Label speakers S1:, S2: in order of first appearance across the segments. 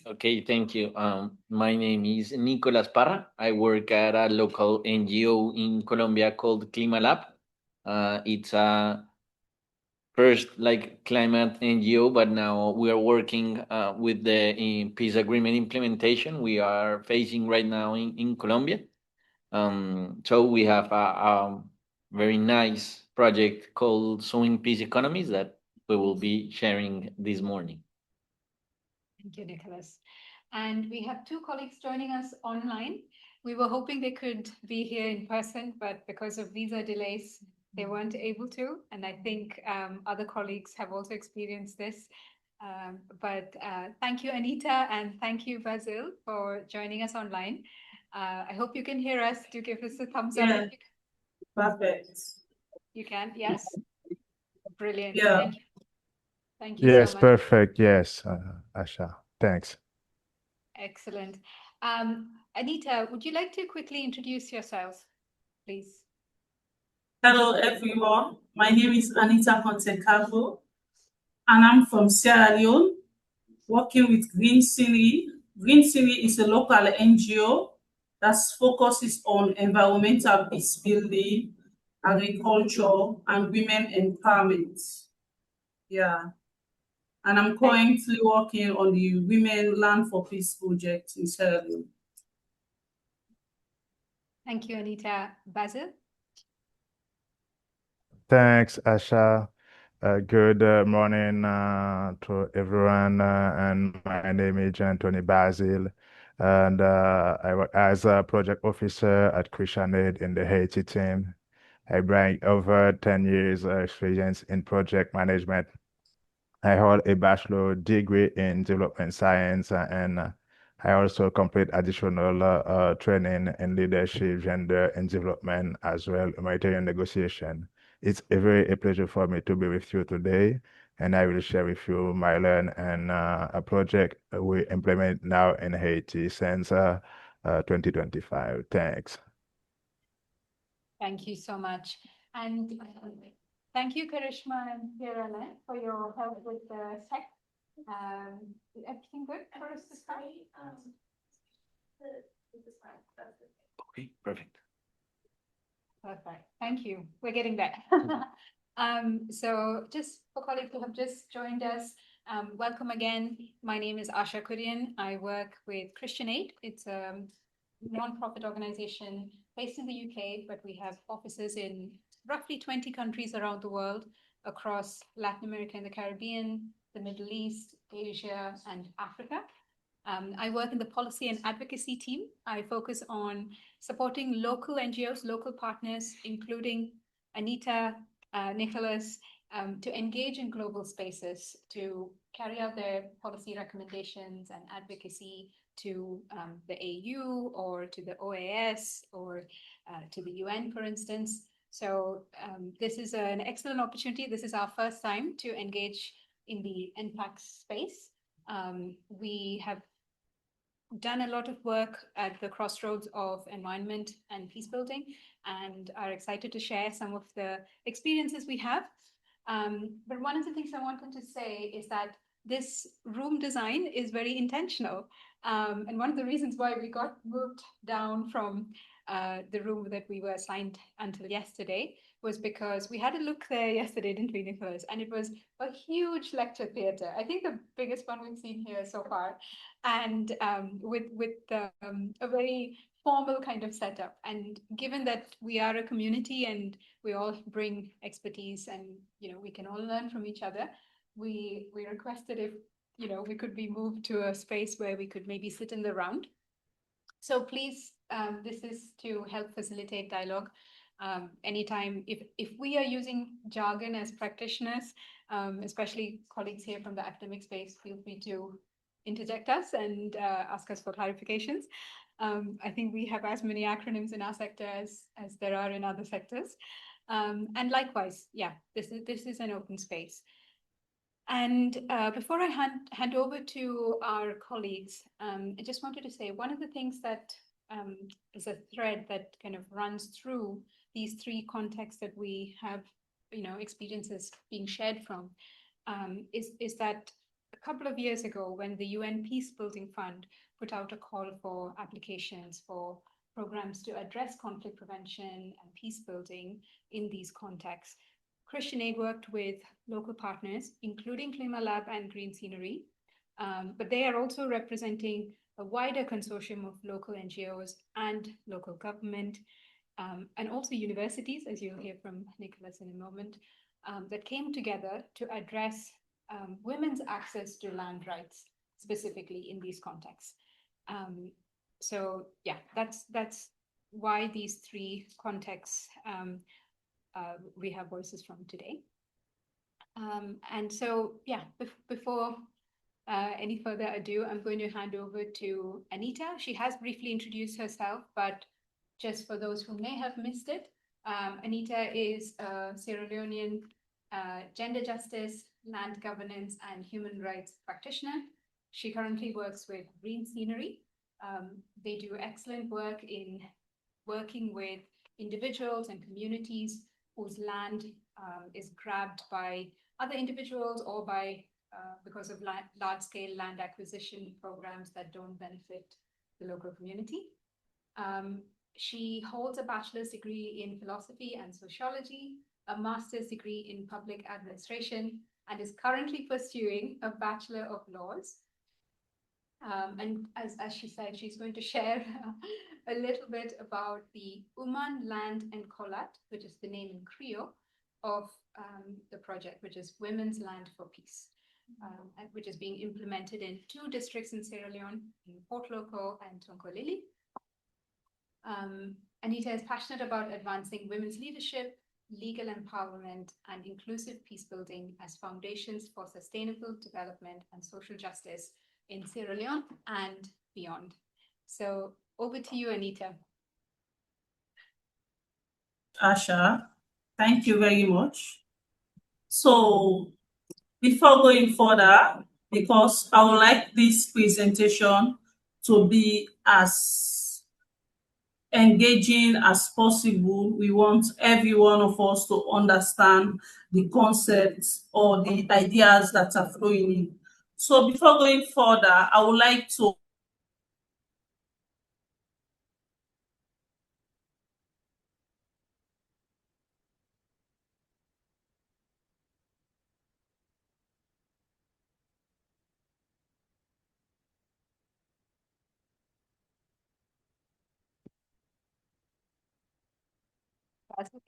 S1: Okay, thank you. My name is Nicolas Parra. I work at a local NGO in Colombia called Climalab. It's a first like climate NGO, but now we are working with the peace agreement implementation we are facing right now in Colombia. So we have a very nice project called Sowing Economies that we will be sharing this morning.
S2: Thank you, Nicholas. And we have two colleagues joining us online. We were hoping they could be here in person, but because of visa delays, they weren't able to. And I think other colleagues have also experienced this. But thank you, Anita, and thank you, Basil, for joining us online. I hope you can hear us. Do give us a thumbs up.
S3: Yeah, perfect.
S2: You can, yes? Brilliant.
S3: Yeah.
S2: Thank you. Thank you
S4: Yes,
S2: so much.
S4: perfect. Yes, Asha. Thanks.
S2: Excellent. Anita, would you like to quickly introduce yourselves, please?
S3: Hello, everyone. My name is Anita Conte-Calvo, and I'm from Sierra Leone, working with Green City. Green City is a local NGO that focuses on environmental peace building, agriculture, and women empowerment. Yeah. And I'm currently working on the Women Land for Peace project in Sierra Leone.
S2: Thank you, Anita. Basil?
S4: Thanks, Asha. Good morning to everyone. And my name is Anthony Basil. And I work as a project officer at Christian Aid in the Haiti team. I bring over 10 years experience in project management. I hold a bachelor degree in development science, and I also complete additional training in leadership, gender, and development, as well humanitarian negotiation. It's a pleasure for me to be with you today, and I will share with you my learn and a project we implement now in Haiti since 2025. Thanks.
S2: Thank you so much. And thank you, Karishma and Sierra Leone, for your help with the tech. Is everything good for us to start?
S1: Okay, perfect.
S2: Perfect. Thank you. We're getting there. So just for colleagues who have just joined us, welcome again. My name is Asha Kurian. I work with Christian Aid. It's a non-profit organization based in the UK, but we have offices in roughly 20 countries around the world, across Latin America and the Caribbean, the Middle East, Asia, and Africa. I work in the policy and advocacy team. I focus on supporting local NGOs, local partners, including Anita, Nicholas, to engage in global spaces, to carry out their policy recommendations and advocacy to the AU or to the OAS or to the UN, for instance. So this is an excellent opportunity. This is our first time to engage in the NPAC space. We have done a lot of work at the crossroads of environment and peace building, and are excited to share some of the experiences we have. But one of the things I wanted to say is that this room design is very intentional. And one of the reasons why we got moved down from the room that we were assigned until yesterday was because we had a look there yesterday, didn't we, Nicholas? And it was a huge lecture theatre. I think the biggest one we've seen here so far, and with a very formal kind of setup. And given that we are a community and we all bring expertise, and we can all learn from each other, we requested if we could be moved to a space where we could maybe sit in the round. So please, this is to help facilitate dialogue. Anytime if we are using jargon as practitioners, especially colleagues here from the academic space, feel free to interject us and ask us for clarifications. I think we have as many acronyms in our sector as there are in other sectors. And likewise, yeah, this is an open space. And before I hand over to our colleagues, I just wanted to say one of the things that is a thread that kind of runs through these three contexts that we have, experiences being shared from, is that couple of years ago when the UN Peacebuilding Fund put out a call for applications for programs to address conflict prevention and peace building in these contexts. Christian Aid worked with local partners, including Klima Lab and Green Scenery, but they are also representing a wider consortium of local NGOs and local government, and also universities, as you'll hear from Nicholas in a moment, that came together to address women's access to land rights, specifically in these contexts. So yeah, that's why these three contexts we have voices from today. And so yeah, before any further ado, I'm going to hand over to Anita. She has briefly introduced herself, but just for those who may have missed it, Anita is a Sierra Leonean gender justice, land governance, and human rights practitioner. She currently works with Green Scenery. They do excellent work in working with individuals and communities whose land is grabbed by other individuals or by because of large-scale land acquisition programs that don't benefit the local community. She holds a bachelor's degree in philosophy and sociology, a master's degree in public administration, and is currently pursuing a Bachelor of Laws. And as she said, she's going to share a little bit about the Uman Land and Kolat, which is the name in Creole of the project, which is Women's Land for Peace, which is being implemented in 2 districts in Sierra Leone, in Port Loko and Tonkolili. Anita is passionate about advancing women's leadership, legal empowerment, and inclusive peace building as foundations for sustainable development and social justice in Sierra Leone and beyond. So over to you, Anita.
S3: Asha, thank you very much. So before going further, because I would like this presentation to be as engaging as possible, we want every one of us to understand the concepts or the ideas that are flowing in. So before going further, I would like to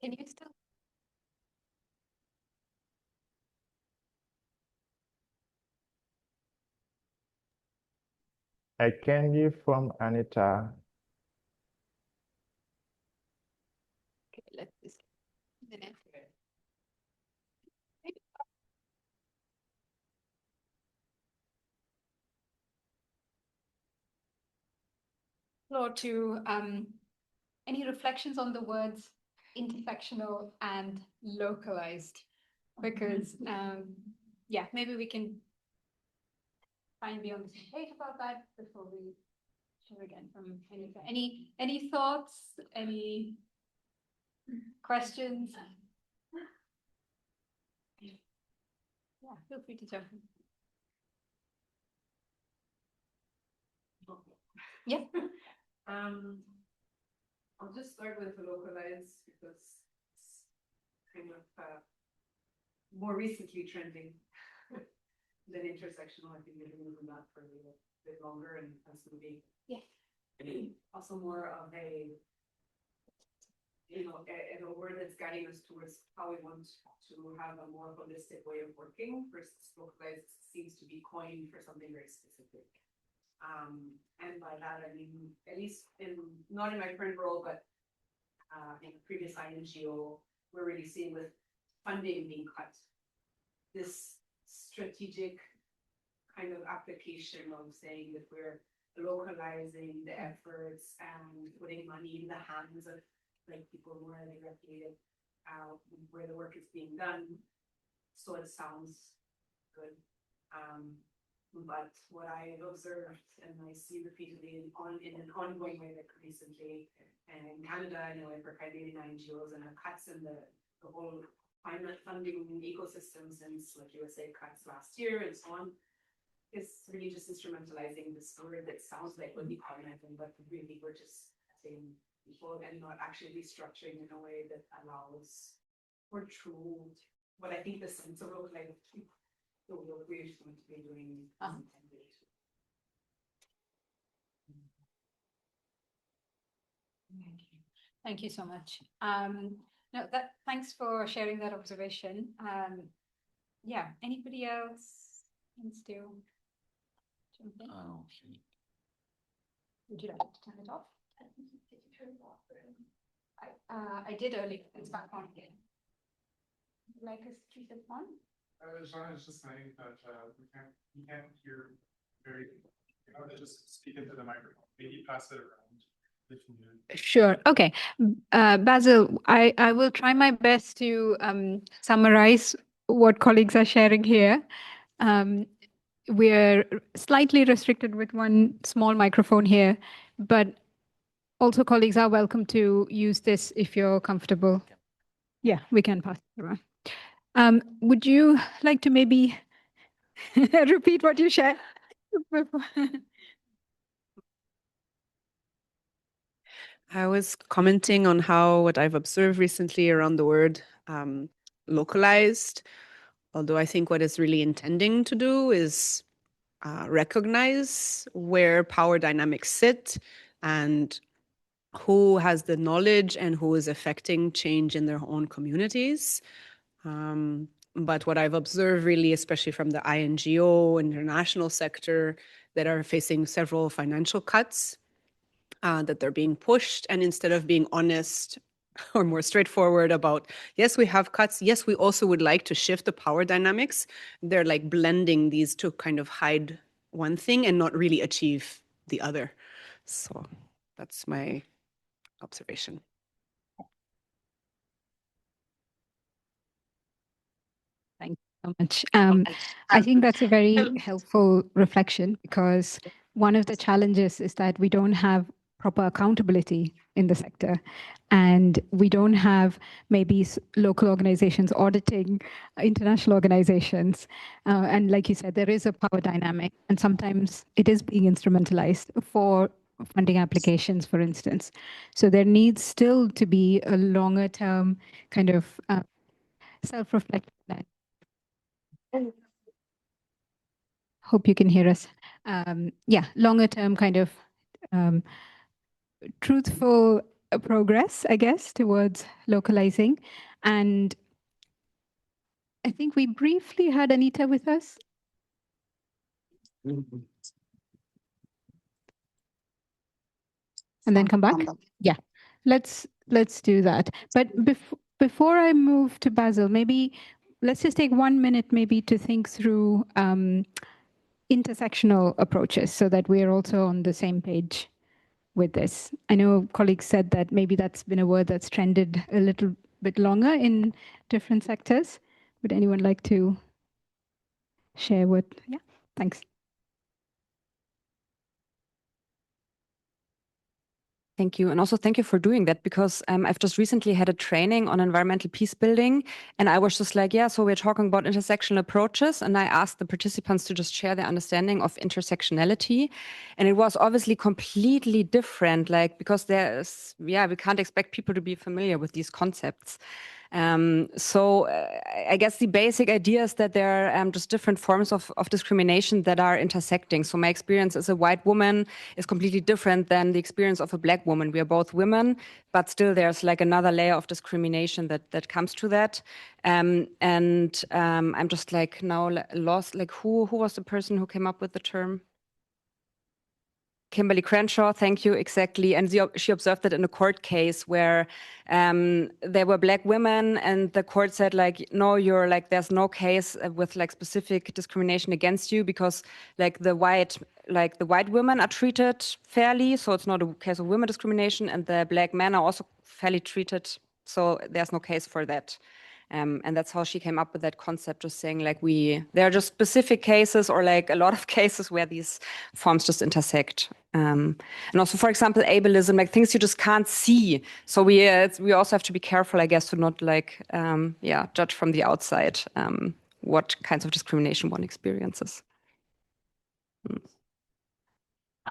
S2: Can you still?
S4: I can hear from Anita.
S2: Okay, let's just minute. Floor to any reflections on the words intersectional and localized, because yeah, maybe we can try and be on the same page about that before we share again from Anita. Any thoughts, any questions? Yeah, feel free to jump in. Yeah.
S5: I'll just start with the localized because it's kind of more recently trending than intersectional. I think they've been moving that for a little bit longer and has to be also more of a word that's guiding us towards how we want to have a more holistic way of working versus localized seems to be coined for something very specific. And by that, I mean, at least not in my current role, but in a previous INGO, we're really seeing with funding being cut, this strategic kind of application of saying that we're localizing the efforts and putting money in the hands of like people who are directly where the work is being done. So it sounds good. But what I observed and I see repeatedly in an ongoing way, like recently in Canada, I know for Canadian NGOs and cuts in the whole climate funding ecosystem since like USA cuts last year and so on. is really just instrumentalizing this word that sounds like we're decolonizing, but really we're just saying people and not actually restructuring in a way that allows for true, what I think the sense of like the work we're going to be doing is intended.
S2: Thank you so much. No, thanks for sharing that observation. Yeah, anybody else wants to jump in? Would you like to turn it off? I did earlier. It's back on again. Would you like us to keep it on?
S6: I was just saying that we can't hear very. Just speak into the microphone. Maybe pass it around.
S2: Sure. Okay. Basil, I will try my best to summarize what colleagues are sharing here. We're slightly restricted with one small microphone here, but also colleagues are welcome to use this if you're comfortable. Yeah, we can pass it around. Would you like to maybe repeat what you shared?
S7: I was commenting on how what I've observed recently around the word localized, although I think what it's really intending to do is recognize where power dynamics sit and who has the knowledge and who is affecting change in their own communities. But what I've observed really, especially from the INGO, international sector, that are facing several financial cuts, that they're being pushed, and instead of being honest or more straightforward about, yes, we have cuts, yes, we also would like to shift the power dynamics, they're like blending these to kind of hide one thing and not really achieve the other. So that's my observation.
S2: Thank you so much. I think that's a very helpful reflection, because one of the challenges is that we don't have proper accountability in the sector, and we don't have maybe local organizations auditing international organizations. And like you said, there is a power dynamic, and sometimes it is being instrumentalized for funding applications, for instance. So there needs still to be a longer term kind of self-reflection. Hope you can hear us. Yeah, longer term kind of truthful progress, I guess, towards localizing. And I think we briefly had Anita with us. And then come back? Yeah, let's do that. But before I move to Basil, maybe let's just take 1 minute maybe to think through intersectional approaches so that we're also on the same page with this. I know colleagues said that maybe that's been a word that's trended a little bit longer in different sectors. Would anyone like to share what? Yeah, thanks.
S8: Thank you. And also thank you for doing that, because I've just recently had a training on environmental peace building. And I was just like, yeah, so we're talking about intersectional approaches. And I asked the participants to just share their understanding of intersectionality. And it was obviously completely different, like, because there's, yeah, we can't expect people to be familiar with these concepts. So I guess the basic idea is that there are just different forms of discrimination that are intersecting. So my experience as a white woman is completely different than the experience of a black woman. We are both women, but still there's like another layer of discrimination that comes to that. And I'm just like now lost, like who was the person who came up with the term? Kimberly Crenshaw, thank you, exactly. And she observed that in a court case where there were black women, and the court said like, no, you're like, there's no case with like specific discrimination against you, because like the white women are treated fairly, so it's not a case of women discrimination, and the black men are also fairly treated, so there's no case for that. And that's how she came up with that concept, just saying like there are just specific cases, or like a lot of cases where these forms just intersect. And also, for example, ableism, like things you just can't see. So we also have to be careful, I guess, to not like, judge from the outside what kinds of discrimination one experiences.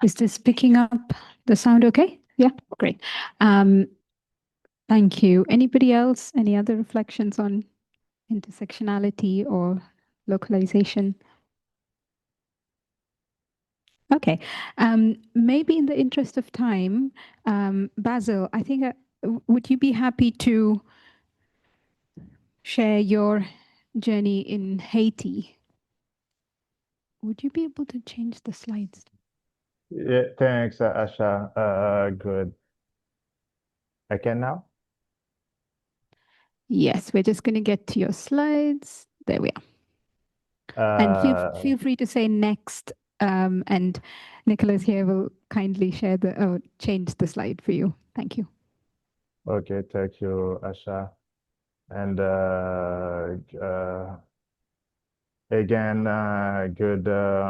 S9: Is this picking up the sound okay? Yeah, great. Thank you. Anybody else? Any other reflections on intersectionality or localization? Okay. Maybe in the interest of time, Basil, I think, would you be happy to share your journey in Haiti? Would you be able to change the slides?
S4: Yeah, thanks, Asha. Good. I can now?
S9: Yes, we're just going to get to your slides. There we are. And feel free to say next, and Nicholas here will kindly share change the slide for you. Thank you.
S4: Okay, thank you, Asha. And again, good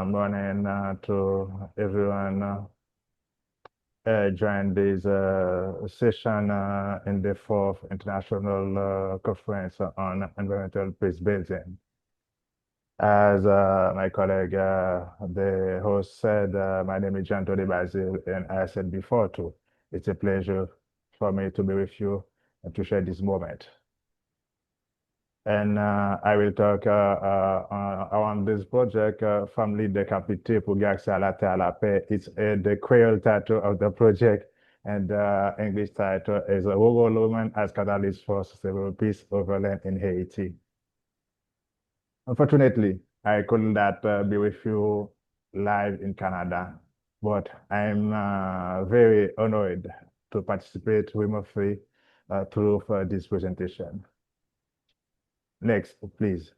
S4: morning to everyone join this session in the fourth International Conference on Environmental Peace Building. As my colleague, the host said, my name is Jean-Tony Basil, and I said before too, it's a pleasure for me to be with you and to share this moment. And I will talk around this project, Family Décapité pour Accès à la Terre à la Paix. It's the Creole title of the project, and the English title is Rural Women as Catalyst for Sustainable Peace over Land in Haiti. Unfortunately, I could not be with you live in Canada, but I'm very honored to participate remotely through this presentation. Next, please.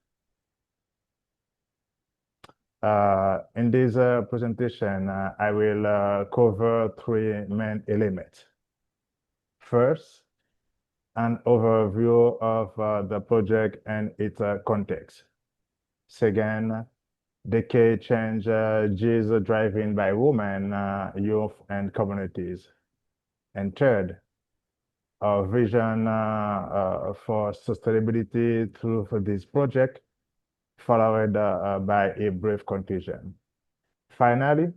S4: In this presentation, I will cover three main elements. First, an overview of the project and its context. Second, decade changes driven by women, youth, and communities. And third, our vision for sustainability through this project, followed by a brief conclusion. Finally,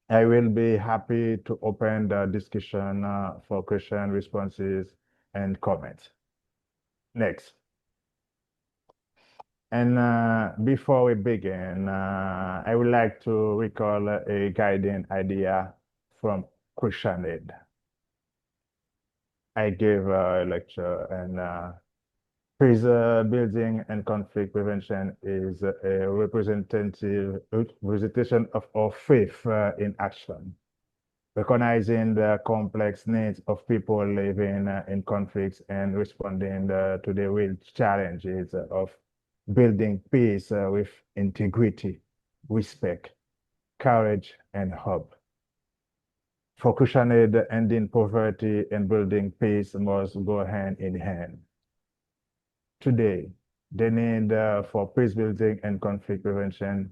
S4: I will be happy to open the discussion for question, responses, and comments. Next. And before we begin, I would like to recall a guiding idea from CrucialAid. I gave a lecture, and peace building and conflict prevention is a representative representation of our faith in action, recognizing the complex needs of people living in conflicts and responding to the real challenges of building peace with integrity, respect, courage, and hope. For CrucialAid, ending poverty and building peace must go hand in hand. Today, the need for peace building and conflict prevention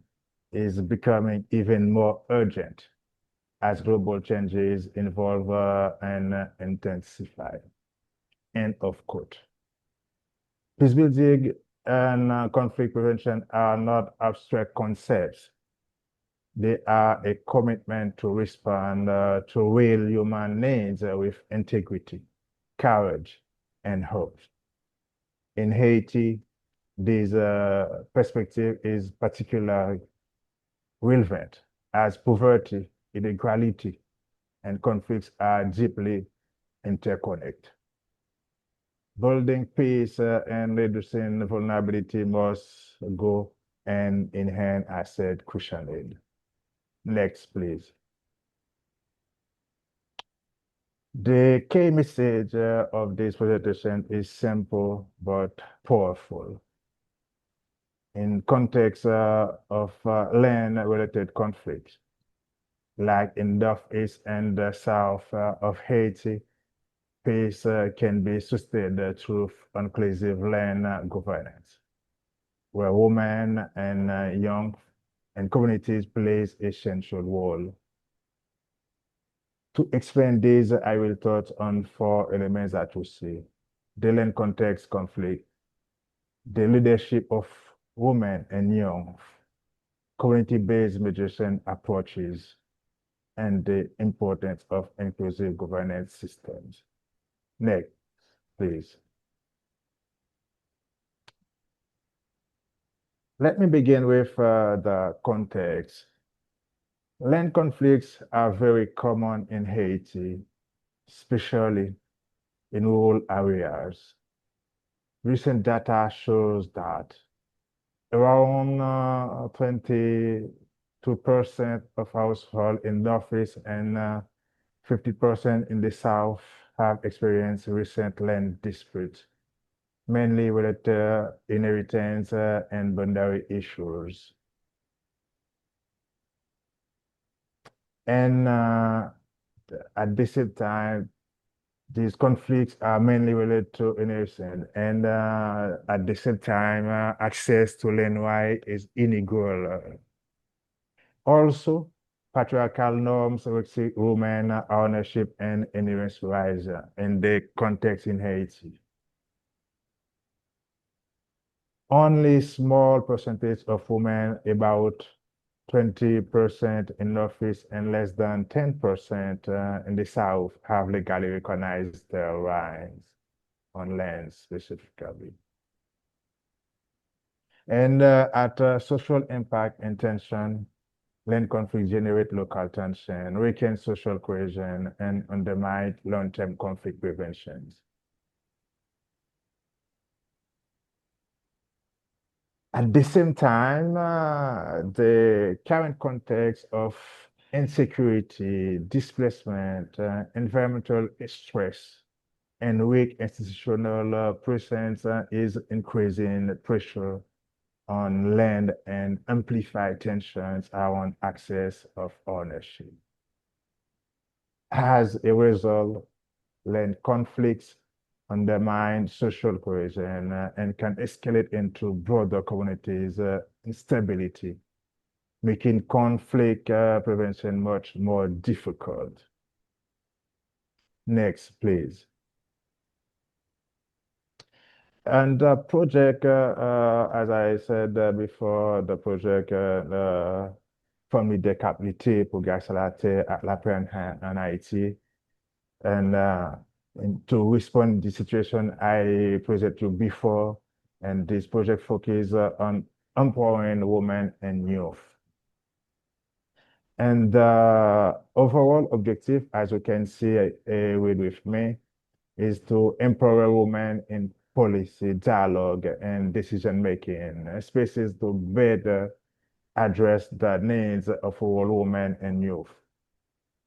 S4: is becoming even more urgent as global changes evolve and intensify. End of quote. Peace building and conflict prevention are not abstract concepts. They are a commitment to respond to real human needs with integrity, courage, and hope. In Haiti, this perspective is particularly relevant as poverty, inequality, and conflicts are deeply interconnected. Building peace and reducing vulnerability must go hand in hand, as said CrucialAid. Next, please. The key message of this presentation is simple but powerful. In context of land-related conflicts, like in Northeast and the South of Haiti, peace can be sustained through inclusive land governance, where women and young and communities plays a essential role. To explain this, I will touch on four elements that we see: the land context conflict, the leadership of women and young, community-based mediation approaches, and the importance of inclusive governance systems. Next, please. Let me begin with the context. Land conflicts are very common in Haiti, especially in rural areas. Recent data shows that around 22% of households in Northeast and 50% in the South have experienced recent land disputes, mainly related to inheritance and boundary issues. And at the same time, these conflicts are mainly related to inheritance, and at the same time, access to land right is unequal. Also, patriarchal norms restrict women ownership and inheritance rights in the context in Haiti. Only small percentage of women, about 20% in Northeast and less than 10% in the South, have legally recognized their rights on land specifically. And at social impact intention, land conflict generate local tension, weaken social cohesion, and undermine long-term conflict preventions. At the same time, the current context of insecurity, displacement, environmental stress, and weak institutional presence is increasing pressure on land and amplify tensions around access of ownership. As a result, land conflicts undermine social cohesion and can escalate into broader communities instability, making conflict prevention much more difficult. Next, please. And the project, as I said before, the project Famille Décapité pour garçons à la peine en Haïti. And to respond to the situation I presented you before, and this project focuses on empowering women and youth. And the overall objective, as you can see with me, is to empower women in policy, dialogue, and decision-making spaces to better address the needs of all women and youth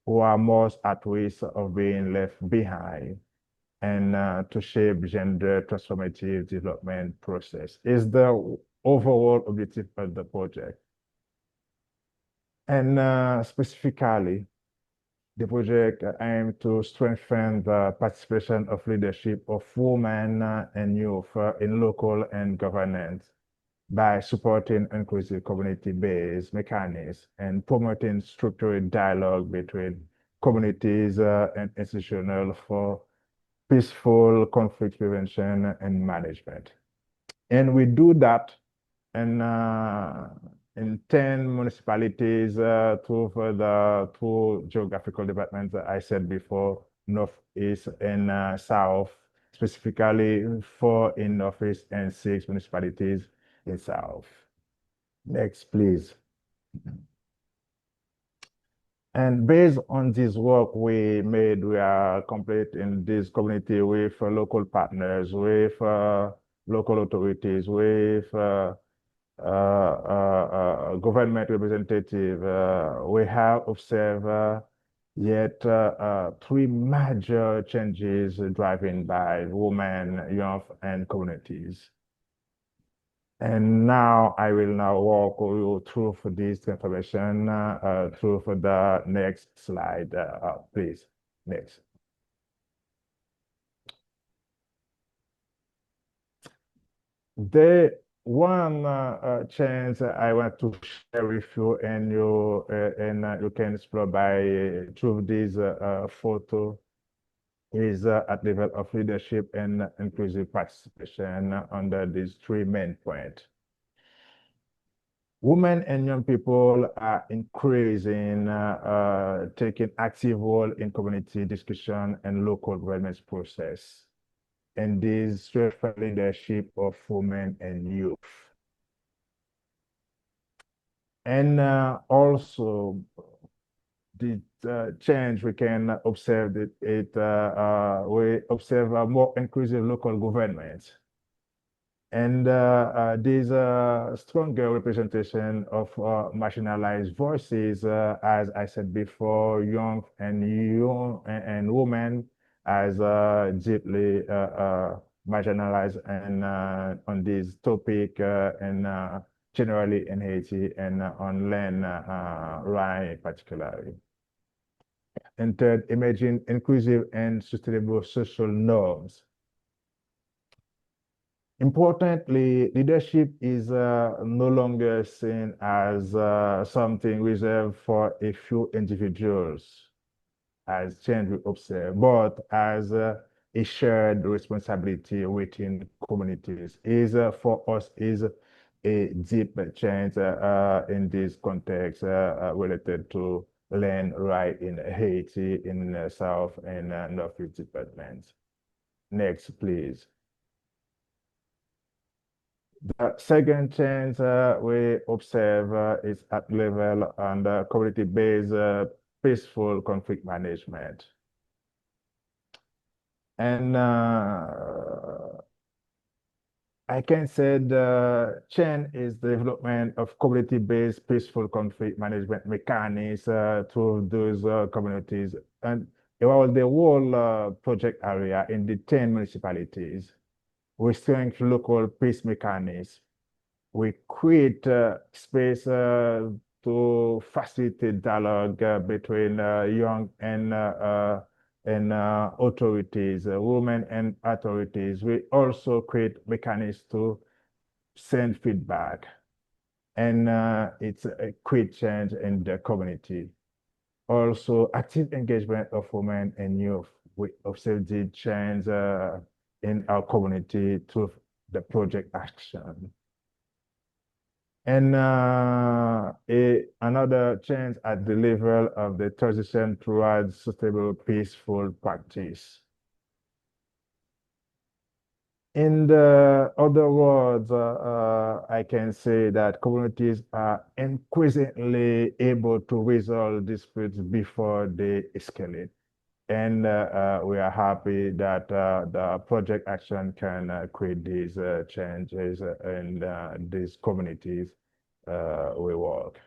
S4: who are most at risk of being left behind, and to shape gender transformative development process is the overall objective of the project. And specifically, the project aims to strengthen the participation of leadership of women and youth in local and governance by supporting inclusive community-based mechanisms and promoting structured dialogue between communities and institutions for peaceful conflict prevention and management. And we do that in 10 municipalities through the two geographical departments that I said before, Northeast and South, specifically 4 in Northeast and 6 municipalities in South. Next, please. And based on this work we made, we are completing this community with local partners, with local authorities, with government representative. We have observed yet 3 major changes driven by women, youth, and communities. And now I will now walk you through for this information through for the next slide, please. Next. The one change I want to share with you, and you can explore by through this photo, is at level of leadership and inclusive participation under these 3 main points. Women and young people are increasing, taking active role in community discussion and local government process. And this strengthen leadership of women and youth. And also, the change we can observe we observe a more inclusive local government. And there's a stronger representation of marginalized voices, as I said before, young and women as deeply marginalized and on this topic and generally in Haiti and on land right particularly. And third, emerging inclusive and sustainable social norms. Importantly, leadership is no longer seen as something reserved for a few individuals, as change we observe, but as a shared responsibility within communities. For us is a deep change in this context related to land right in Haiti, in South and Northeast departments. Next, please. The second change we observe is at level and community-based peaceful conflict management. And I can say the change is the development of community-based peaceful conflict management mechanisms to those communities and around the whole project area in the 10 municipalities. We strengthen local peace mechanisms. We create space to facilitate dialogue between young and authorities, women and authorities. We also create mechanisms to send feedback, and it's a quick change in the community. Also, active engagement of women and youth. We observe the change in our community through the project action. And another change at the level of the transition towards sustainable, peaceful practice. In the other words, I can say that communities are increasingly able to resolve disputes before they escalate. And we are happy that the project action can create these changes in these communities we work.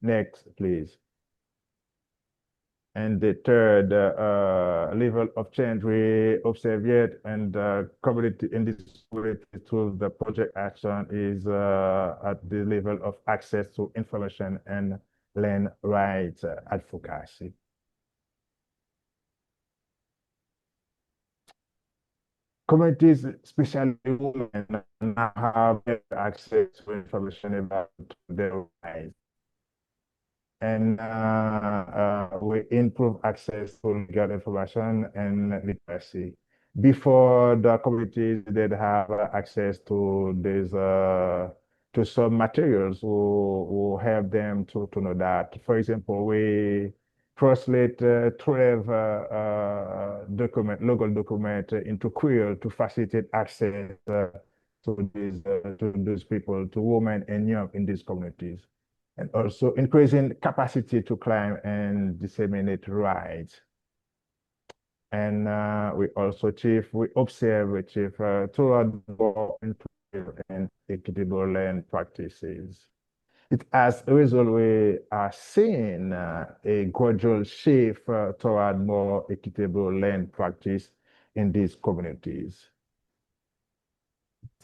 S4: Next, please. And the third level of change we observe yet and community in this community through the project action is at the level of access to information and land rights advocacy. Communities, especially women, now have access to information about their rights. And we improve access to legal information and literacy. Before, the communities did have access to these to some materials who help them to know that. For example, we translate 12 local document into Creole to facilitate access to these people, to women and young in these communities, and also increasing capacity to claim and disseminate rights. And we observe toward more inclusive and equitable land practices. As a result, we are seeing a gradual shift toward more equitable land practice in these communities.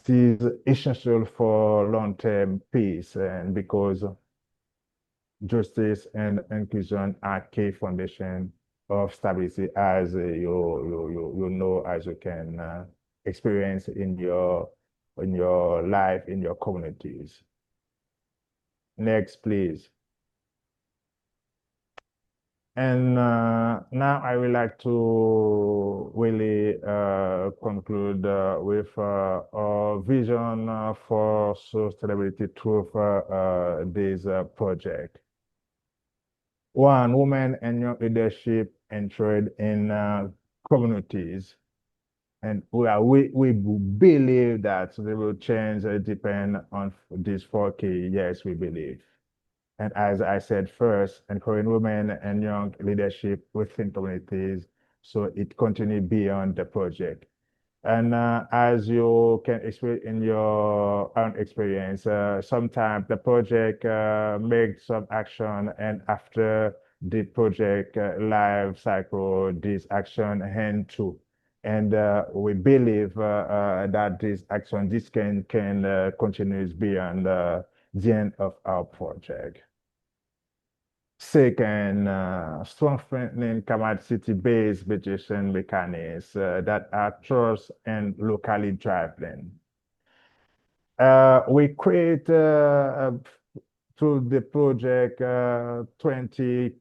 S4: This is essential for long-term peace, and because justice and inclusion are key foundation of stability, as you know, as you can experience in your life, in your communities. Next, please. And now I would like to really conclude with our vision for sustainability through this project. One, women and young leadership entered in communities. And we believe that they will change depend on these 4 key. Yes, we believe. And as I said first, encouraging women and young leadership within communities, so it continue beyond the project. And as you can experience in your own experience, sometimes the project makes some action, and after the project life cycle, this action hand too. And we believe that this can continue beyond the end of our project. Second, strengthening capacity-based budgeting mechanisms that are trust and locally driven. We create through the project 20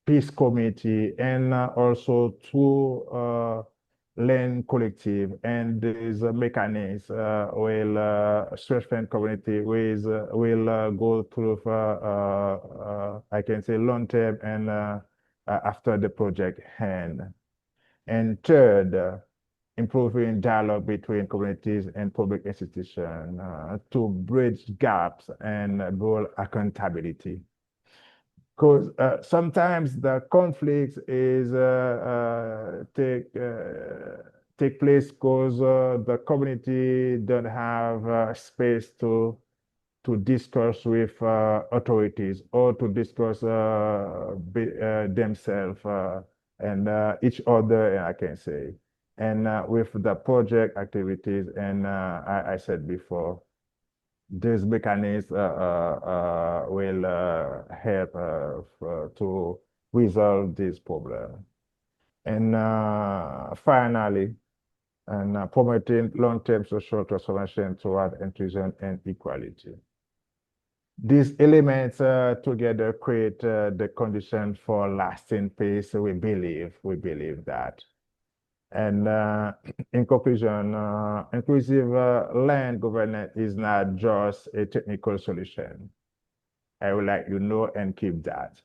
S4: peace committee and also two land collective, and this mechanism will strengthen community with will go through I can say long term and after the project end. And third, improving dialogue between communities and public institutions to bridge gaps and build accountability. Because sometimes the conflicts is take place because the community don't have space to discuss with authorities or to discuss themselves and each other, I can say. And with the project activities, and I said before, this mechanism will help to resolve this problem. And finally, and promoting long-term social transformation toward inclusion and equality. These elements together create the condition for lasting peace. We believe that. And in conclusion, inclusive land governance is not just a technical solution. I would like you to know and keep that.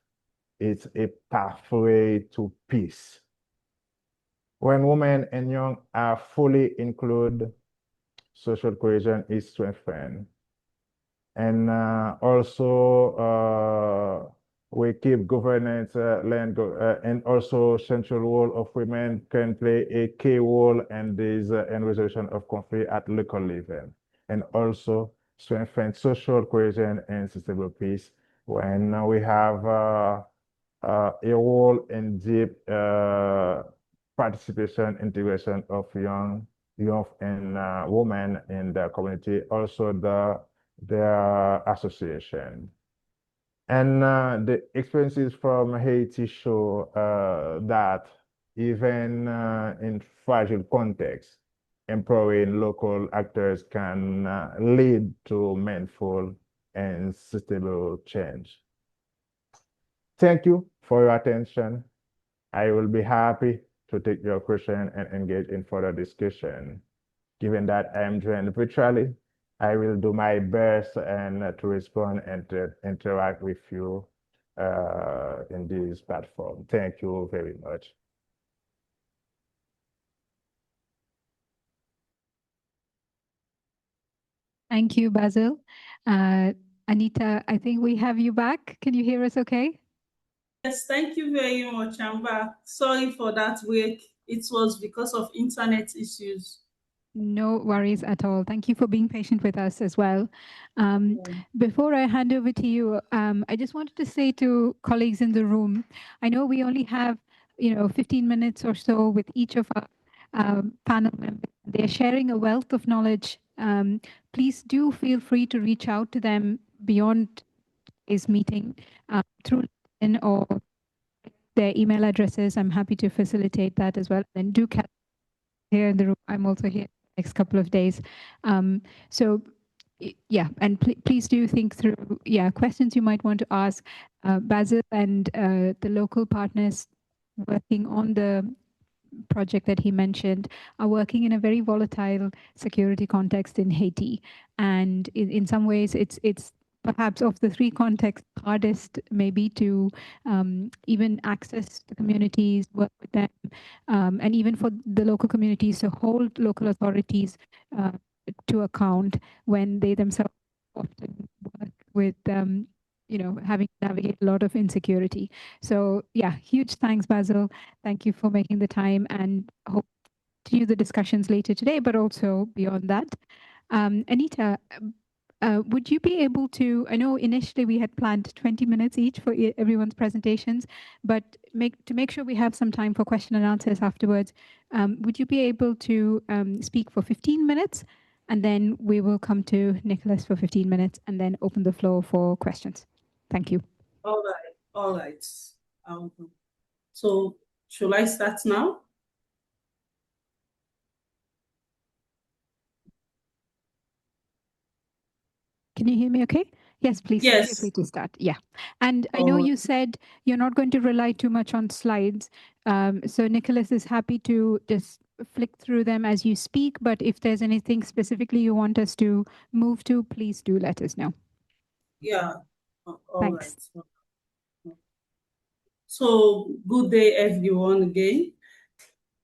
S4: It's a pathway to peace. When women and young are fully included, social cohesion is strengthened. And also we keep governance and also central role of women can play a key role in this in resolution of conflict at local level, and also strengthen social cohesion and sustainable peace when we have a role in deep participation, integration of young and women in the community, also their association. And the experiences from Haiti show that even in fragile contexts, empowering local actors can lead to meaningful and sustainable change. Thank you for your attention. I will be happy to take your question and engage in further discussion. Given that I am joined virtually, I will do my best and to respond and to interact with you in this platform. Thank you very much.
S9: Thank you, Basil. Anita, I think we have you back. Can you hear us okay?
S3: Yes, thank you very much. I'm back. Sorry for that break. It was because of internet issues.
S9: No worries at all. Thank you for being patient with us as well. Before I hand over to you, I just wanted to say to colleagues in the room, I know we only have 15 minutes or so with each of our panel members. They're sharing a wealth of knowledge. Please do feel free to reach out to them beyond this meeting through LinkedIn or their email addresses. I'm happy to facilitate that as well. And do catch here in the room. I'm also here next couple of days. So yeah, and please do think through, questions you might want to ask. Basil and the local partners working on the project that he mentioned are working in a very volatile security context in Haiti. And in some ways, it's perhaps of the three contexts hardest maybe to even access the communities, work with them, and even for the local communities to hold local authorities to account when they themselves often work with having to navigate a lot of insecurity. So yeah, huge thanks, Basil. Thank you for making the time, and hope to continue the discussions later today, but also beyond that. Anita, would you be able to, I know initially we had planned 20 minutes each for everyone's presentations, but to make sure we have some time for question and answers afterwards, would you be able to speak for 15 minutes? And then we will come to Nicholas for 15 minutes and then open the floor for questions. Thank you.
S3: All right. So should I start now?
S9: Can you hear me okay? Yes, please.
S3: Yes.
S9: Feel free to start. Yeah. And I know you said you're not going to rely too much on slides. So Nicholas is happy to just flick through them as you speak. But if there's anything specifically you want us to move to, please do let us know.
S3: Yeah.
S9: Thanks.
S3: Right. So good day, everyone, again.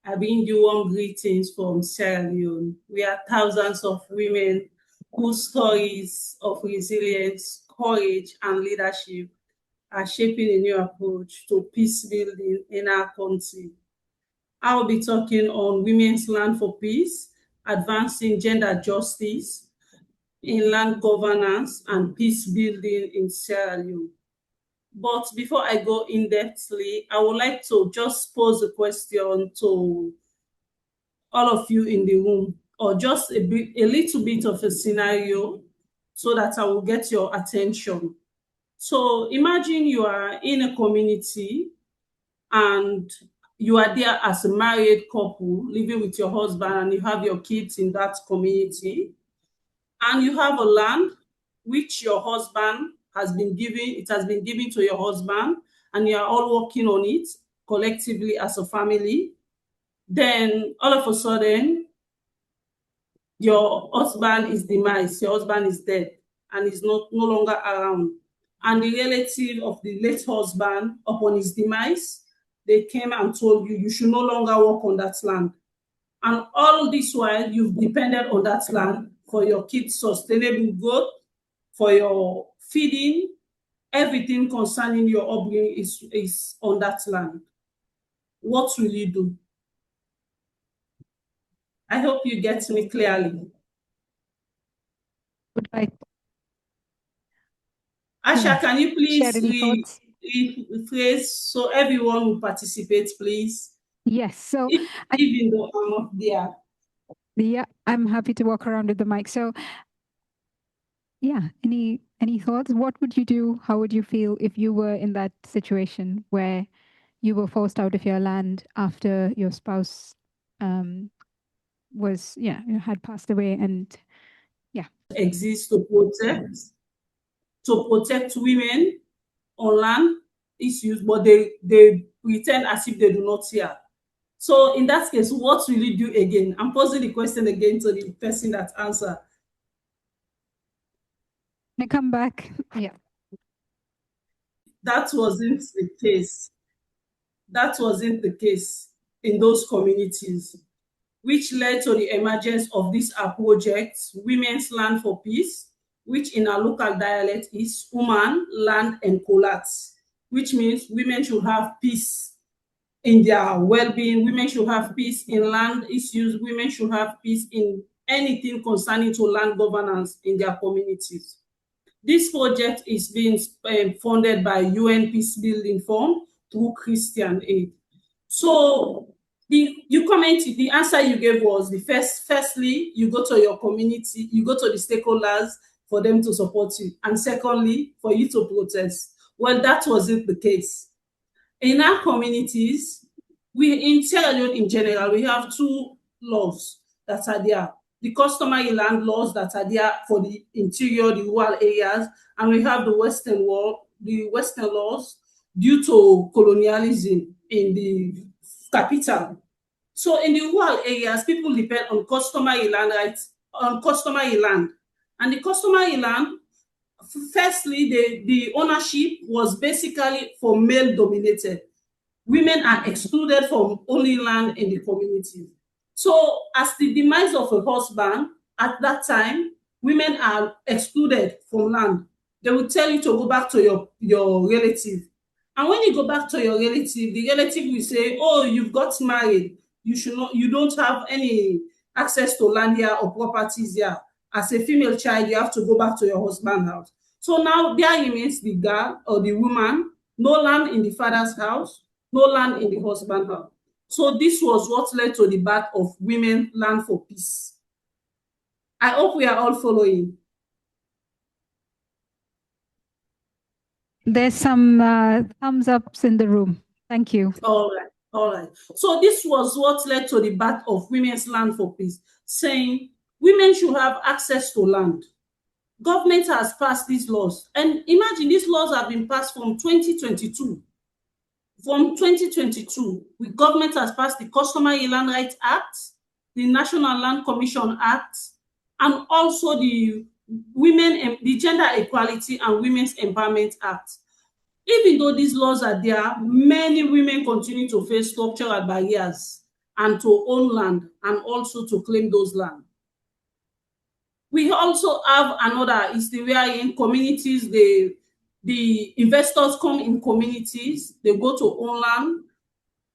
S3: I bring you warm greetings from Sierra Leone. We are thousands of women whose stories of resilience, courage, and leadership are shaping a new approach to peace building in our country. I will be talking on Women's Land for Peace, advancing gender justice in land governance and peace building in Sierra Leone. But before I go in-depthly, I would like to just pose a question to all of you in the room, or just a little bit of a scenario so that I will get your attention. So imagine you are in a community and you are there as a married couple living with your husband, and you have your kids in that community, and you have a land which your husband has been given to your husband, and you are all working on it collectively as a family. Then all of a sudden, your husband is demised, your husband is dead, and is no longer around. And the relative of the late husband, upon his demise, they came and told you should no longer work on that land. And all this while, you've depended on that land for your kids' sustainable growth, for your feeding, everything concerning your upbringing is on that land. What will you do? I hope you get me clearly. Asha, can you please rephrase so everyone will participate, please?
S9: Yes. So
S3: even though I'm not there.
S9: Yeah, I'm happy to walk around with the mic. So yeah, any thoughts? What would you do? How would you feel if you were in that situation where you were forced out of your land after your spouse had passed away, and
S3: exists to protect women on land issues, but they pretend as if they do not hear. So in that case, what will you do again? I'm posing the question again to the person that answered.
S9: I come back. Yeah.
S3: That wasn't the case. That wasn't the case in those communities, which led to the emergence of this project, Women's Land for Peace, which in our local dialect is Woman, Land, and Kolat, which means women should have peace in their well-being, women should have peace in land issues, women should have peace in anything concerning to land governance in their communities. This project is being funded by UN Peacebuilding Fund through Christian Aid. So the answer you gave was firstly, you go to your community, you go to the stakeholders for them to support you. And secondly, for you to protest. Well, that wasn't the case. In our communities, in Sierra Leone in general, we have two laws that are there. the customary land laws that are there for the interior, the rural areas, and we have the Western laws due to colonialism in the capital. So in the rural areas, people depend on customary land rights, on customary land. And the customary land, firstly, the ownership was basically for male dominated. Women are excluded from owning land in the community. So as the demise of a husband, at that time, women are excluded from land. They will tell you to go back to your relative. And when you go back to your relative, the relative will say, oh, you've got married. You don't have any access to land here or properties here. As a female child, you have to go back to your husband's house. So now there remains the girl or the woman, no land in the father's house, no land in the husband's house. So this was what led to the birth of Women Land for Peace. I hope we are all following.
S9: There's some thumbs ups in the room. Thank you.
S3: All right. So this was what led to the birth of Women's Land for Peace, saying women should have access to land. Government has passed these laws. And imagine these laws have been passed from 2022. From 2022, the government has passed the Customary Land Rights Act, the National Land Commission Act, and also the Gender Equality and Women's Empowerment Act. Even though these laws are there, many women continue to face structural barriers and to own land and also to claim those land. We also have another issue where in communities, the investors come in communities, they go to own land,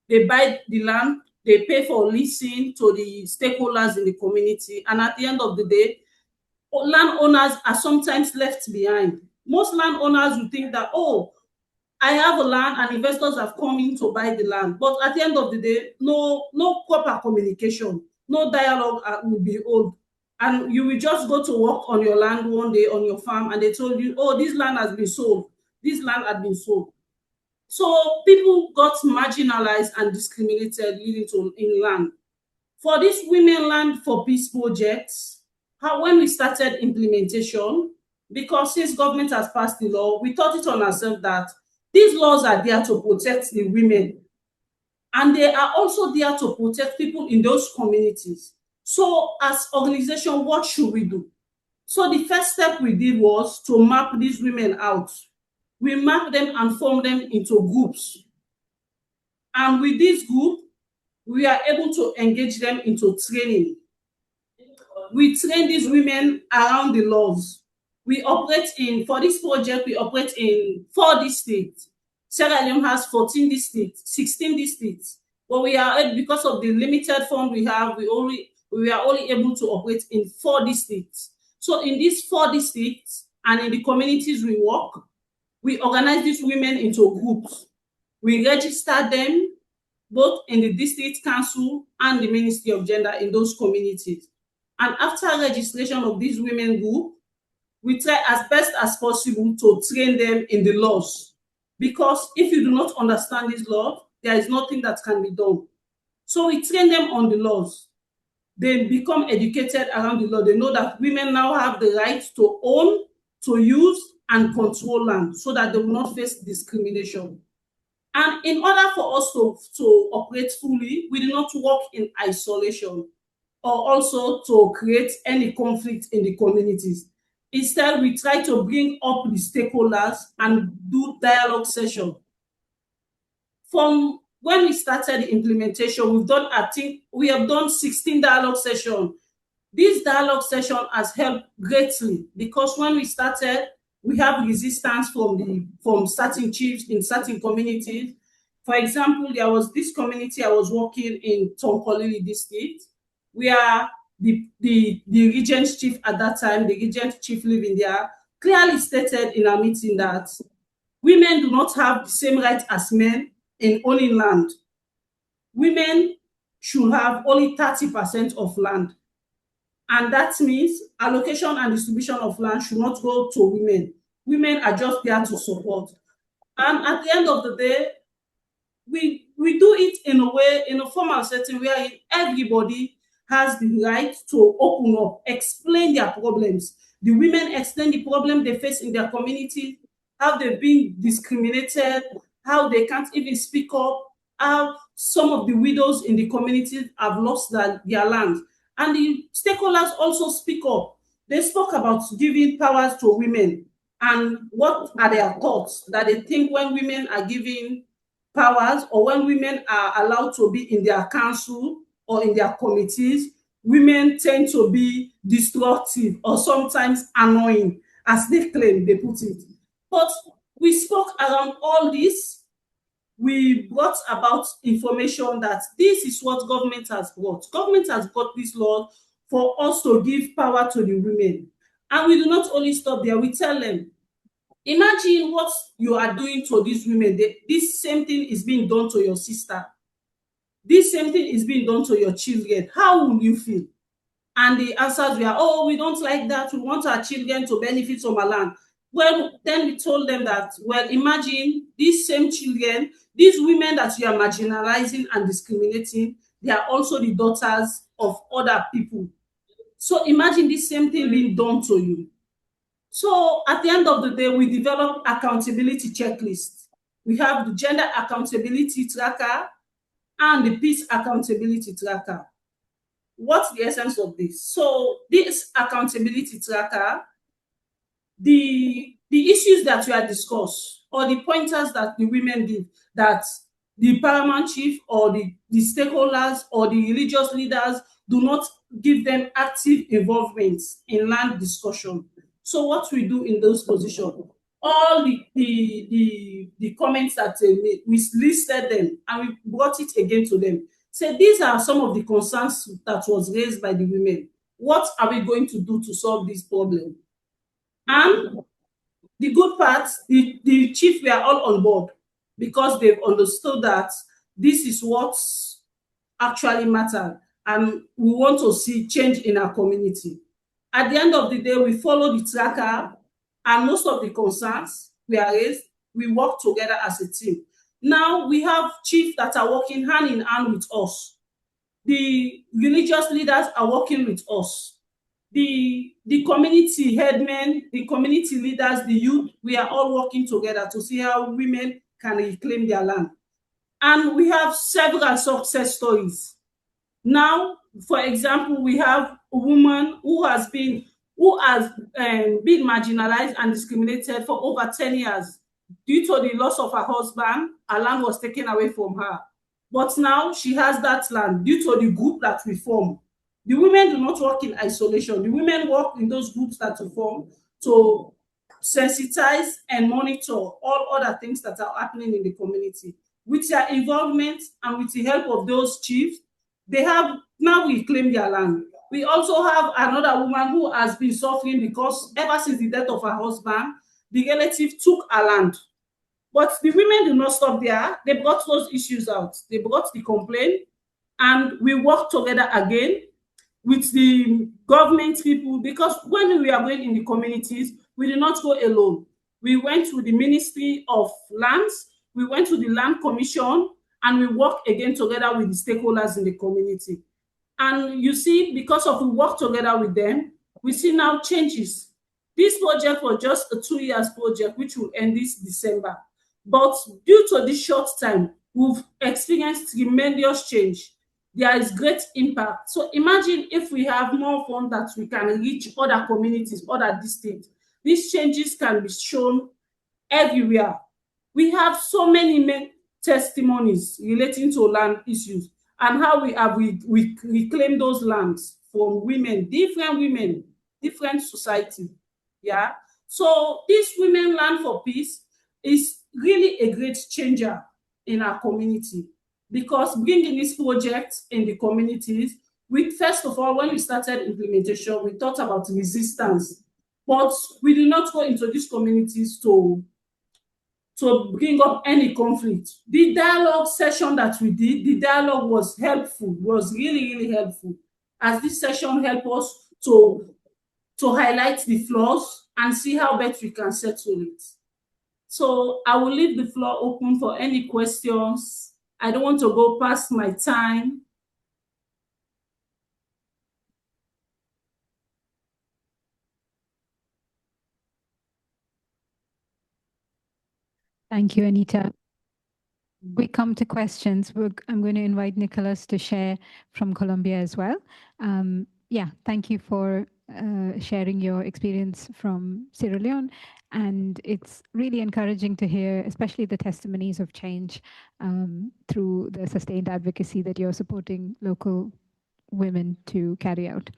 S3: they buy the land, they pay for leasing to the stakeholders in the community, and at the end of the day, landowners are sometimes left behind. Most landowners will think that, oh, I have a land and investors have come in to buy the land, but at the end of the day, no proper communication, no dialogue will be held. And you will just go to work on your land one day on your farm and they told you, oh, this land has been sold. This land had been sold. So people got marginalized and discriminated leading to in land. For this Women Land for Peace projects, when we started implementation, because since government has passed the law, we thought it on ourselves that these laws are there to protect the women. And they are also there to protect people in those communities. So as organization, what should we do? So the first step we did was to map these women out. We mapped them and formed them into groups. And with this group, we are able to engage them into training. We train these women around the laws. We operate for this project, we operate in 4 districts. Sierra Leone has 14 districts, 16 districts. But we are, because of the limited fund we have, we are only able to operate in 4 districts. So in these 4 districts and in the communities we work, we organize these women into groups. We register them both in the district council and the Ministry of Gender in those communities. And after registration of these women group, we try as best as possible to train them in the laws. Because if you do not understand these laws, there is nothing that can be done. So we train them on the laws. They become educated around the law. They know that women now have the right to own, to use, and control land so that they will not face discrimination. And in order for us to operate fully, we do not work in isolation or also to create any conflict in the communities. Instead, we try to bring up the stakeholders and do dialogue session. From when we started the implementation, we have done 16 dialogue sessions. This dialogue session has helped greatly because when we started, we have resistance from certain chiefs in certain communities. For example, there was this community I was working in Tonkolili district, where the regent chief at that time, the regent chief living there, clearly stated in a meeting that women do not have the same right as men in owning land. Women should have only 30% of land. And that means allocation and distribution of land should not go to women. Women are just there to support. And at the end of the day, we do it in a way, in a formal setting where everybody has the right to open up, explain their problems. The women explain the problem they face in their community, how they've been discriminated, how they can't even speak up, how some of the widows in the community have lost their land. And the stakeholders also speak up. They spoke about giving powers to women and what are their thoughts that they think when women are given powers or when women are allowed to be in their council or in their committees, women tend to be destructive or sometimes annoying, as they claim, they put it. But we spoke around all this. We brought about information that this is what government has brought. Government has brought this law for us to give power to the women. And we do not only stop there, we tell them, imagine what you are doing to these women. This same thing is being done to your sister. This same thing is being done to your children. How will you feel? And the answers were, oh, we don't like that. We want our children to benefit from our land. Well, then we told them that, well, imagine these same children, these women that you are marginalizing and discriminating, they are also the daughters of other people. So imagine this same thing being done to you. So at the end of the day, we developed accountability checklist. We have the gender accountability tracker and the peace accountability tracker. What's the essence of this? So this accountability tracker, the issues that we have discussed or the pointers that the women give, that the paramount chief or the stakeholders or the religious leaders do not give them active involvement in land discussion. So what we do in those positions, all the comments that they made, we listed them and we brought it again to them. So these are some of the concerns that was raised by the women. What are we going to do to solve this problem? And the good part, the chief were all on board because they've understood that this is what actually matters and we want to see change in our community. At the end of the day, we follow the tracker and most of the concerns we are raised, we work together as a team. Now we have chiefs that are working hand in hand with us. The religious leaders are working with us. The community headmen, the community leaders, the youth, we are all working together to see how women can reclaim their land. And we have several success stories. Now, for example, we have a woman who has been marginalized and discriminated for over 10 years. Due to the loss of her husband, her land was taken away from her. But now she has that land due to the group that we form. The women do not work in isolation. The women work in those groups that we form to sensitize and monitor all other things that are happening in the community. With their involvement and with the help of those chiefs, they have now reclaimed their land. We also have another woman who has been suffering because ever since the death of her husband, the relative took her land. But the women do not stop there. They brought those issues out. They brought the complaint and we worked together again with the government people because when we are going in the communities, we did not go alone. We went to the Ministry of Lands, we went to the Land Commission, and we worked again together with the stakeholders in the community. And you see, because of we work together with them, we see now changes. This project was just a 2 years project, which will end this December. But due to this short time, we've experienced tremendous change. There is great impact. So imagine if we have more funds that we can reach other communities, other districts. These changes can be shown everywhere. We have so many testimonies relating to land issues and how we reclaim those lands from women, different society. Yeah. So this Women Land for Peace is really a great changer in our community because bringing this project in the communities, first of all, when we started implementation, we thought about resistance, but we did not go into these communities to bring up any conflict. The dialogue session that we did, the dialogue was helpful, was really, really helpful, as this session helped us to highlight the flaws and see how best we can settle it. So I will leave the floor open for any questions. I don't want to go past my time.
S9: Thank you, Anita. We come to questions. I'm going to invite Nicholas to share from Colombia as well. Yeah, thank you for sharing your experience from Sierra Leone. And it's really encouraging to hear, especially the testimonies of change through the sustained advocacy that you're supporting local women to carry out.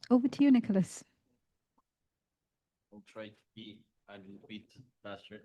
S9: Over to you, Nicholas.
S1: I'll try to be a little bit faster.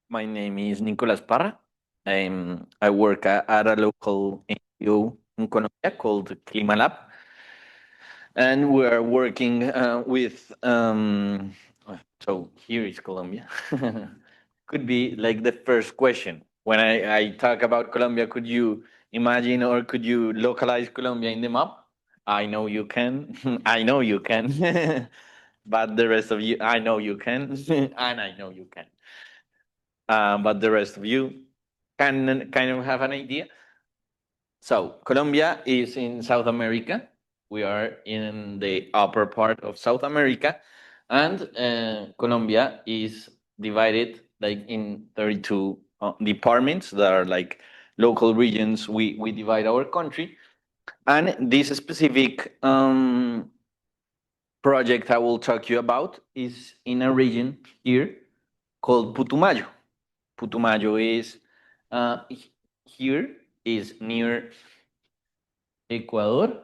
S1: My name is Nicolas Parra. I work at a local NGO in Colombia called Climalab, and we are working with. So here is Colombia. Could be like the first question when I talk about Colombia. Could you imagine or could you localize Colombia in the map? I know you can. I know you can. But the rest of you, I know you can, and I know you can. But the rest of you can kind of have an idea. So Colombia is in South America. We are in the upper part of South America, and Colombia is divided like in 32 departments that are like local regions. We divide our country, and this specific project I will talk to you about is in a region here called Putumayo. Putumayo is here is near Ecuador,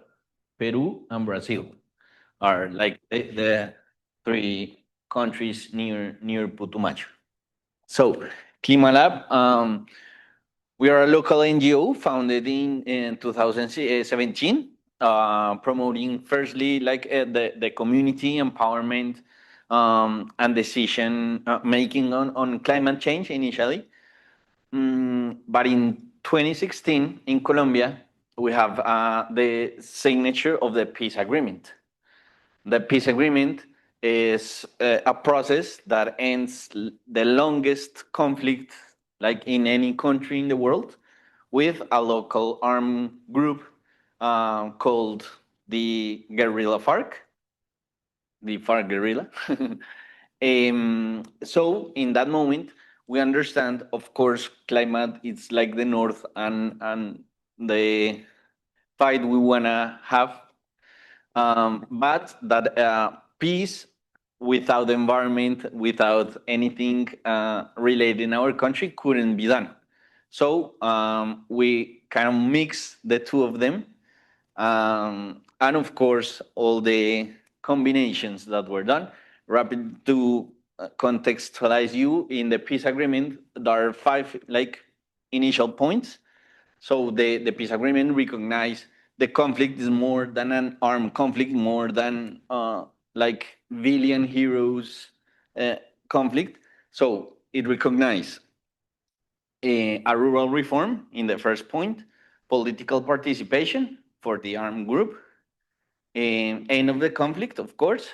S1: Peru, and Brazil are like the three countries near Putumayo. So Climalab, we are a local NGO founded in 2017, promoting firstly like the community empowerment and decision making on climate change initially. But in 2016 in Colombia, we have the signature of the peace agreement. The peace agreement is a process that ends the longest conflict like in any country in the world with a local armed group called the guerrilla FARC, the FARC guerrilla. So in that moment, we understand, of course, climate is like the north and the fight we wanna have, but that peace without the environment, without anything related in our country, couldn't be done. So we kind of mix the two of them, and of course, all the combinations that were done. Rapid to contextualize you in the peace agreement, there are 5 like initial points. So the peace agreement recognizes the conflict is more than an armed conflict, more than like villain heroes conflict. So it recognizes a rural reform in the first point, political participation for the armed group, end of the conflict, of course,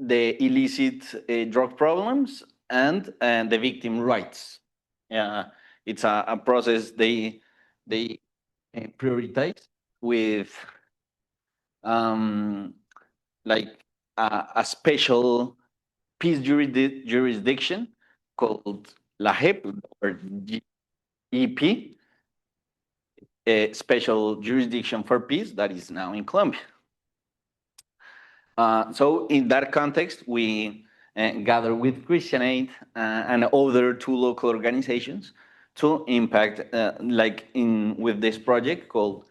S1: the illicit drug problems, and the victim rights. It's a process they prioritize with like a special peace jurisdiction called La JEP or GEP, a special jurisdiction for peace that is now in Colombia. So in that context, we gather with Christian Aid and other 2 local organizations to impact like in with this project called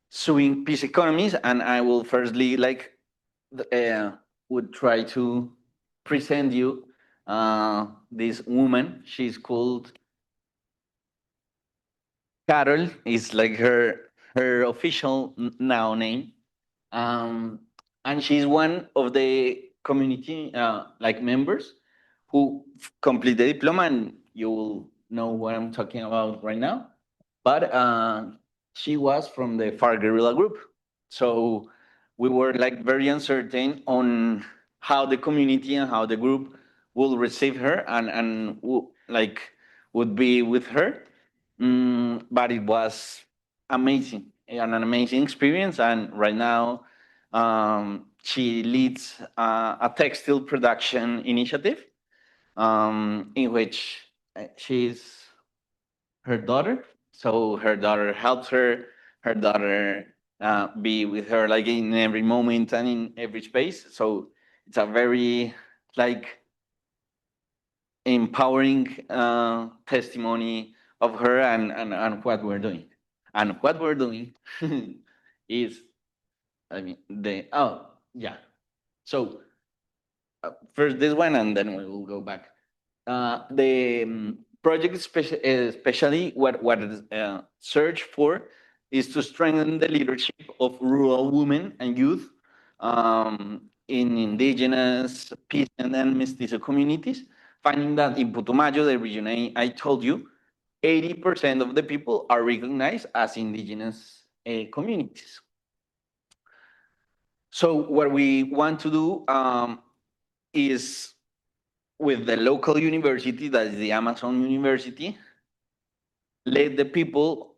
S1: Sowing Economies. And I will firstly like would try to present you this woman. She's called Carol, is like her official now name. And she's one of the community like members who complete the diploma, and you will know what I'm talking about right now. But she was from the FARC guerrilla group. So we were like very uncertain on how the community and how the group will receive her and like would be with her. But it was amazing, an amazing experience. And right now, she leads a textile production initiative in which she's her daughter. So her daughter helps her. Her daughter be with her like in every moment and in every space. So it's a very like empowering testimony of her and what we're doing. And what we're doing is, I mean, So first this one, and then we will go back. The project, especially what is search for, is to strengthen the leadership of rural women and youth in indigenous, peasant, and mestizo communities. Finding that in Putumayo, the region I told you, 80% of the people are recognized as indigenous communities. So what we want to do is with the local university, that is the Amazon University, let the people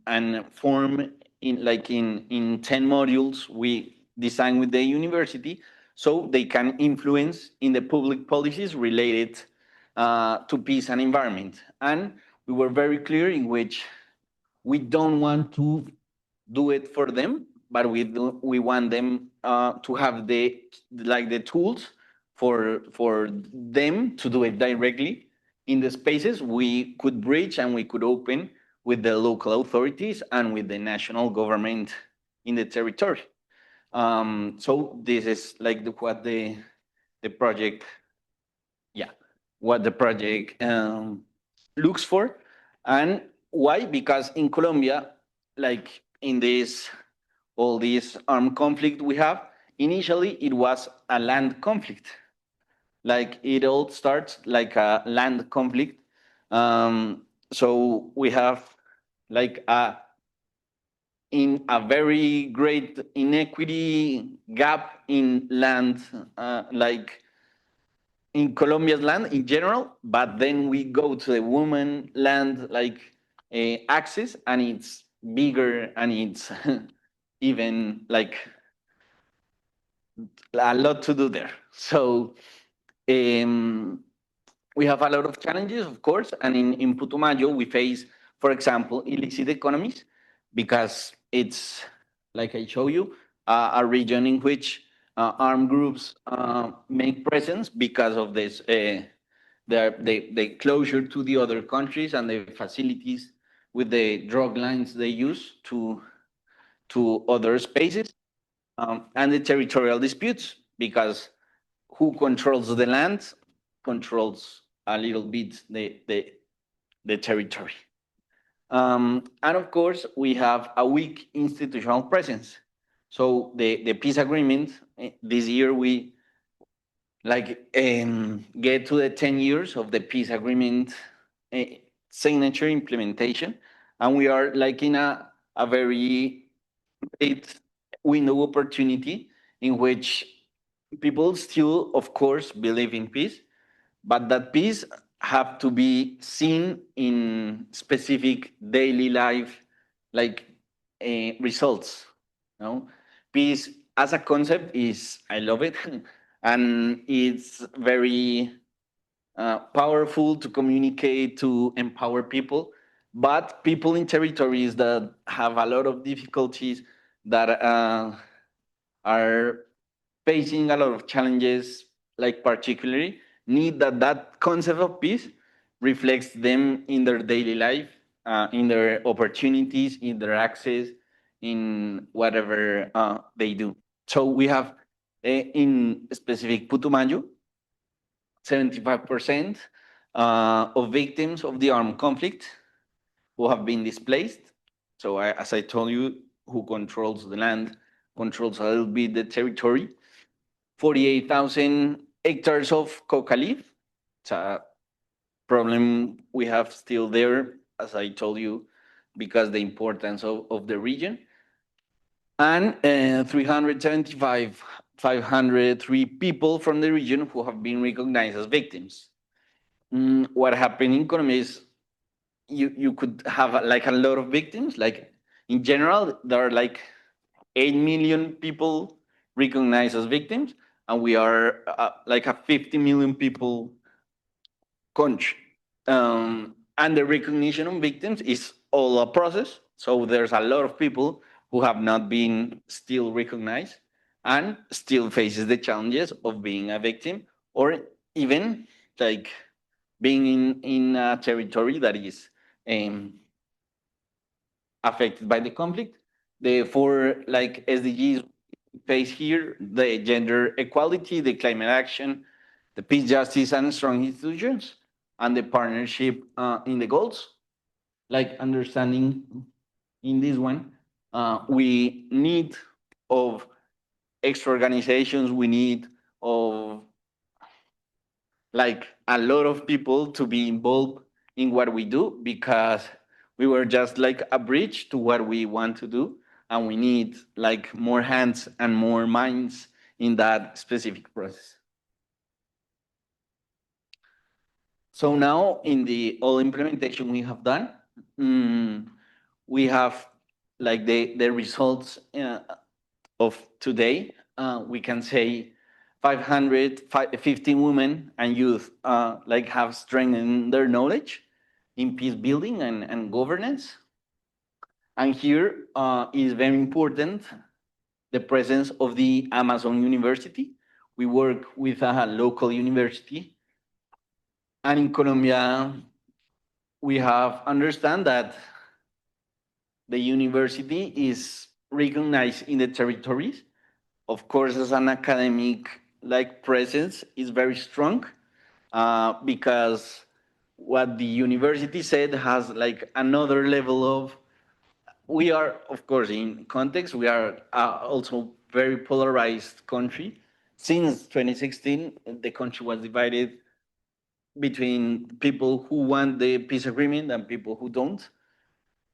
S1: and form in 10 modules we design with the university so they can influence in the public policies related to peace and environment. And we were very clear in which we don't want to do it for them, but we want them to have the tools for them to do it directly in the spaces we could bridge and we could open with the local authorities and with the national government in the territory. So this is like what the project, what the project looks for. And why? Because in Colombia, like in all this armed conflict we have, initially it was a land conflict. Like it all starts like a land conflict. So we have like in a very great inequity gap in land, like in Colombia's land in general, but then we go to the woman land like axis, and it's bigger and it's even like a lot to do there. So we have a lot of challenges, of course, and in Putumayo we face, for example, illicit economies, because it's, like I show you, a region in which armed groups make presence because of this, the closure to the other countries and the facilities with the drug lines they use to other spaces, and the territorial disputes, because who controls the land controls a little bit the territory. And of course, we have a weak institutional presence. So the peace agreement, this year we get to the 10 years of the peace agreement signature implementation, and we are like in a very great window opportunity in which people still, of course, believe in peace, but that peace have to be seen in specific daily life, like results. Peace as a concept is, I love it, and it's very powerful to communicate, to empower people. But people in territories that have a lot of difficulties, that are facing a lot of challenges, like particularly need that concept of peace reflects them in their daily life, in their opportunities, in their access, in whatever they do. So we have in specific Putumayo, 75% of victims of the armed conflict who have been displaced. So as I told you, who controls the land controls a little bit the territory. 48,000 hectares of coca leaf. It's a problem we have still there. As I told you, because the importance of the region. And 375, 503 people from the region who have been recognized as victims. What happened in Colombia is you could have like a lot of victims. Like in general, there are like 8 million people recognized as victims, and we are like a 50 million people country. And the recognition of victims is all a process. So there's a lot of people who have not been still recognized and still faces the challenges of being a victim, or even like being in a territory that is affected by the conflict. The four like SDGs face here: the gender equality, the climate action, the peace, justice, and strong institutions, and the partnership in the goals. Like understanding in this one, we need of extra organizations. We need of like a lot of people to be involved in what we do, because we were just like a bridge to what we want to do, and we need like more hands and more minds in that specific process. So now in the all implementation we have done, we have like the results of today. We can say 550 women and youth like have strengthened their knowledge in peace building and governance. And here is very important the presence of the Amazon University. We work with a local university, and in Colombia we have understand that the university is recognized in the territories. Of course, as an academic like presence is very strong, because what the university said has like another level of, we are of course in context, we are also very polarized country. Since 2016 the country was divided between people who want the peace agreement and people who don't.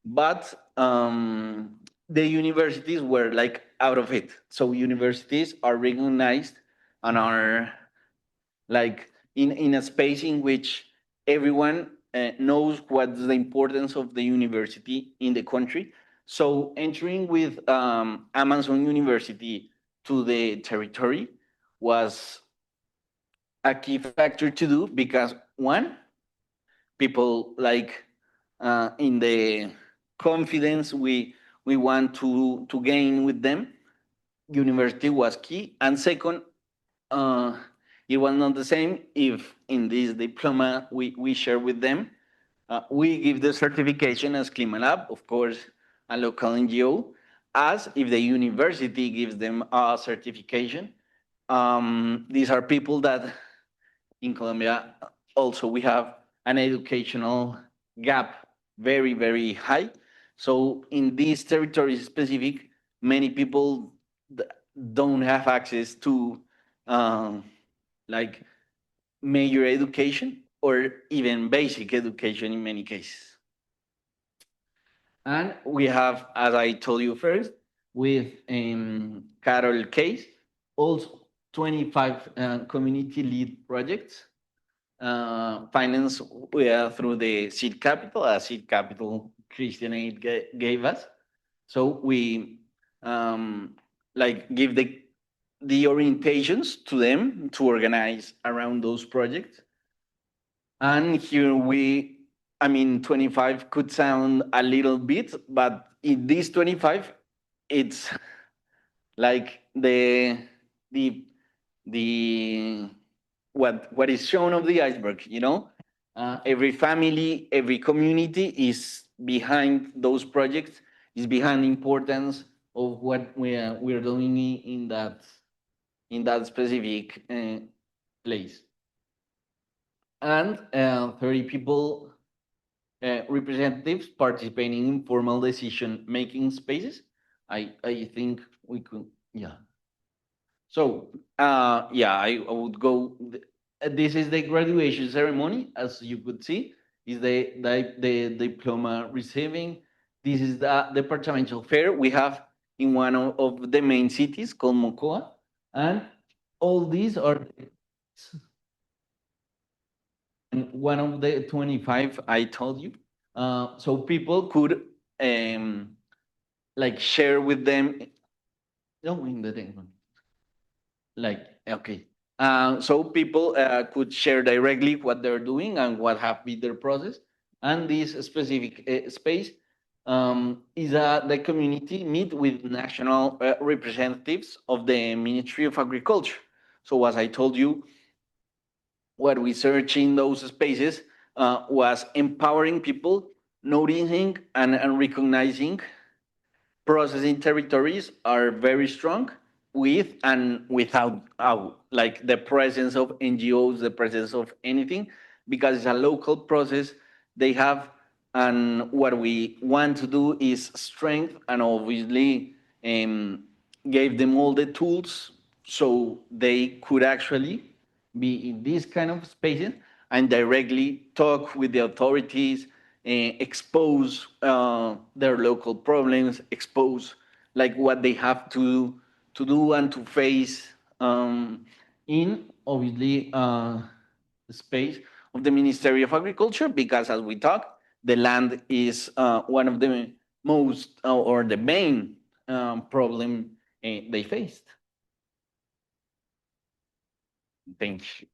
S1: But the universities were like out of it. So universities are recognized and are like in a space in which everyone knows what's the importance of the university in the country. So entering with Amazon University to the territory was a key factor to do, because one, people like in the confidence we want to gain with them, university was key. And second, it was not the same if in this diploma we share with them, we give the certification as ClimaLab, of course, a local NGO, as if the university gives them a certification. These are people that in Colombia also we have an educational gap very, very high. So in these territories specific, many people don't have access to like major education or even basic education in many cases. And we have, as I told you first, with Carol case, also 25 community lead projects financed through the seed capital, a seed capital Christian Aid gave us. So we like give the orientations to them to organize around those projects. And here I mean, 25 could sound a little bit, but in these 25, it's like the what is shown of the iceberg, you know? Every family, every community is behind those projects, is behind the importance of what we're doing in that specific place. And 30 people, representatives participating in formal decision-making spaces. I think we could, yeah. So, yeah, I would go. This is the graduation ceremony, as you could see, is the diploma receiving. This is the departmental fair we have in one of the main cities called Mocoa. And all these are one of the 25 I told you. So people could like share with them. No, in the thing. Like, okay. So people could share directly what they're doing and what have been their process. And this specific space is the community meet with national representatives of the Ministry of Agriculture. So as I told you, what we search in those spaces was empowering people, noticing and recognizing processing territories are very strong with and without like the presence of NGOs, the presence of anything, because it's a local process they have. And what we want to do is strength and obviously gave them all the tools so they could actually be in these kind of spaces and directly talk with the authorities, expose their local problems, expose like what they have to do and to face in obviously the space of the Ministry of Agriculture, because as we talked, the land is one of the most or the main problem they faced. Thank you.